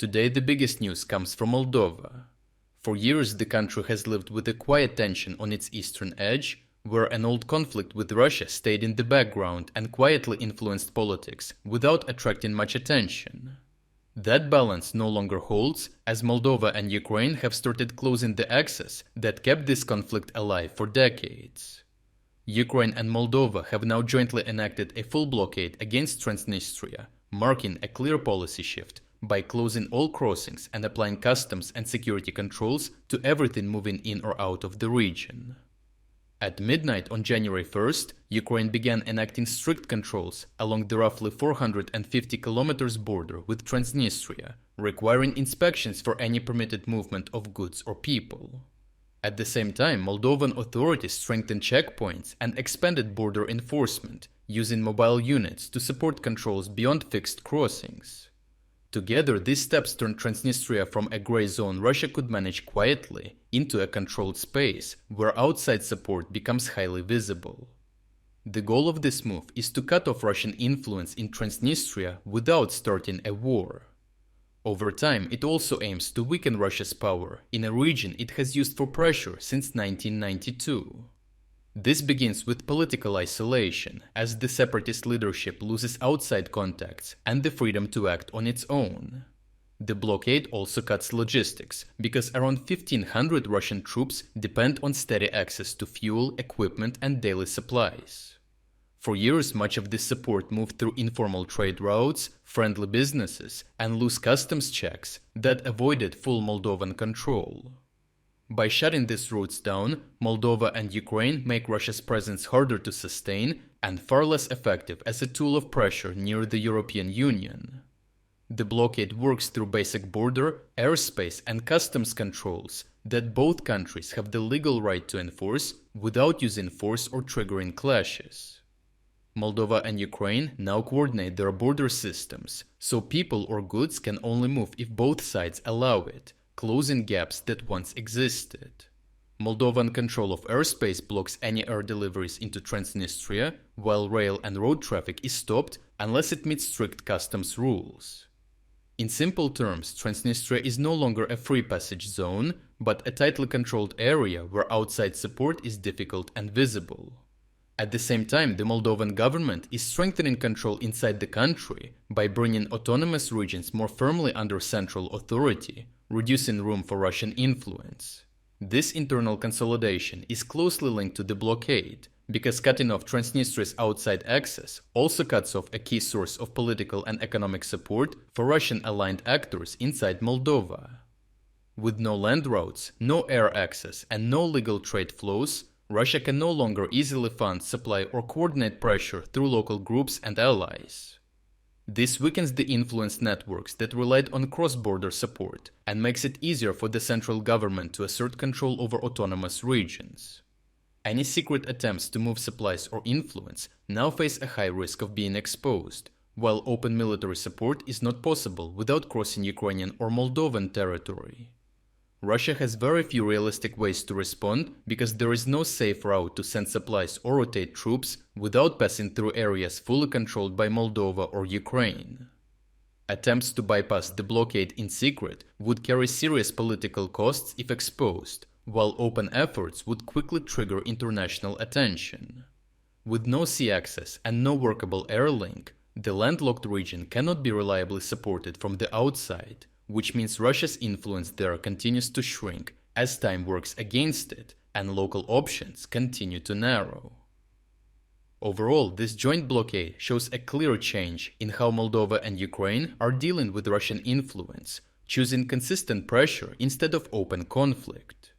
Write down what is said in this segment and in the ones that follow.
Today the biggest news comes from Moldova. For years the country has lived with a quiet tension on its eastern edge, where an old conflict with Russia stayed in the background and quietly influenced politics without attracting much attention. That balance no longer holds, as Moldova and Ukraine have started closing the axis that kept this conflict alive for decades. Ukraine and Moldova have now jointly enacted a full blockade against Transnistria, marking a clear policy shift by closing all crossings and applying customs and security controls to everything moving in or out of the region. At midnight on January 1st, Ukraine began enacting strict controls along the roughly 450 kilometers border with Transnistria, requiring inspections for any permitted movement of goods or people. At the same time, Moldovan authorities strengthened checkpoints and expanded border enforcement, using mobile units to support controls beyond fixed crossings. Together, these steps turned Transnistria from a gray zone Russia could manage quietly into a controlled space where outside support becomes highly visible. The goal of this move is to cut off Russian influence in Transnistria without starting a war. Over time, it also aims to weaken Russia's power in a region it has used for pressure since 1992. This begins with political isolation, as the separatist leadership loses outside contacts and the freedom to act on its own. The blockade also cuts logistics, because around 1,500 Russian troops depend on steady access to fuel, equipment, and daily supplies. For years, much of this support moved through informal trade routes, friendly businesses, and loose customs checks that avoided full Moldovan control. By shutting these routes down, Moldova and Ukraine make Russia's presence harder to sustain and far less effective as a tool of pressure near the European Union. The blockade works through basic border, airspace, and customs controls that both countries have the legal right to enforce without using force or triggering clashes. Moldova and Ukraine now coordinate their border systems, so people or goods can only move if both sides allow it, closing gaps that once existed. Moldovan control of airspace blocks any air deliveries into Transnistria, while rail and road traffic is stopped unless it meets strict customs rules. In simple terms, Transnistria is no longer a free passage zone, but a tightly controlled area where outside support is difficult and visible. At the same time, the Moldovan government is strengthening control inside the country by bringing autonomous regions more firmly under central authority, reducing room for Russian influence. This internal consolidation is closely linked to the blockade, because cutting off Transnistria's outside access also cuts off a key source of political and economic support for Russian-aligned actors inside Moldova. With no land routes, no air access, and no legal trade flows, Russia can no longer easily fund, supply, or coordinate pressure through local groups and allies. This weakens the influence networks that relied on cross-border support and makes it easier for the central government to assert control over autonomous regions. Any secret attempts to move supplies or influence now face a high risk of being exposed, while open military support is not possible without crossing Ukrainian or Moldovan territory. Russia has very few realistic ways to respond because there is no safe route to send supplies or rotate troops without passing through areas fully controlled by Moldova or Ukraine. Attempts to bypass the blockade in secret would carry serious political costs if exposed, while open efforts would quickly trigger international attention. With no sea access and no workable air link, the landlocked region cannot be reliably supported from the outside, which means Russia's influence there continues to shrink as time works against it and local options continue to narrow. Overall, this joint blockade shows a clear change in how Moldova and Ukraine are dealing with Russian influence, choosing consistent pressure instead of open conflict.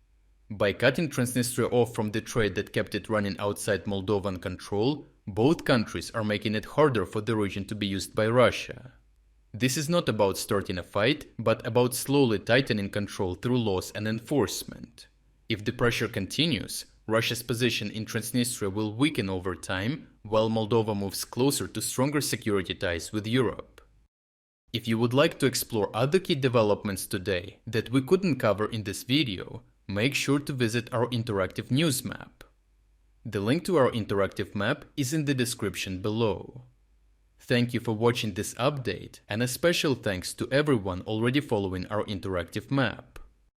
By cutting Transnistria off from the trade that kept it running outside Moldovan control, both countries are making it harder for the region to be used by Russia. This is not about starting a fight, but about slowly tightening control through laws and enforcement. If the pressure continues, Russia's position in Transnistria will weaken over time, while Moldova moves closer to stronger security ties with Europe. If you would like to explore other key developments today that we couldn't cover in this video, make sure to visit our interactive news map. The link to our interactive map is in the description below. thank you for watching this update, and a special thanks to everyone already following our interactive map.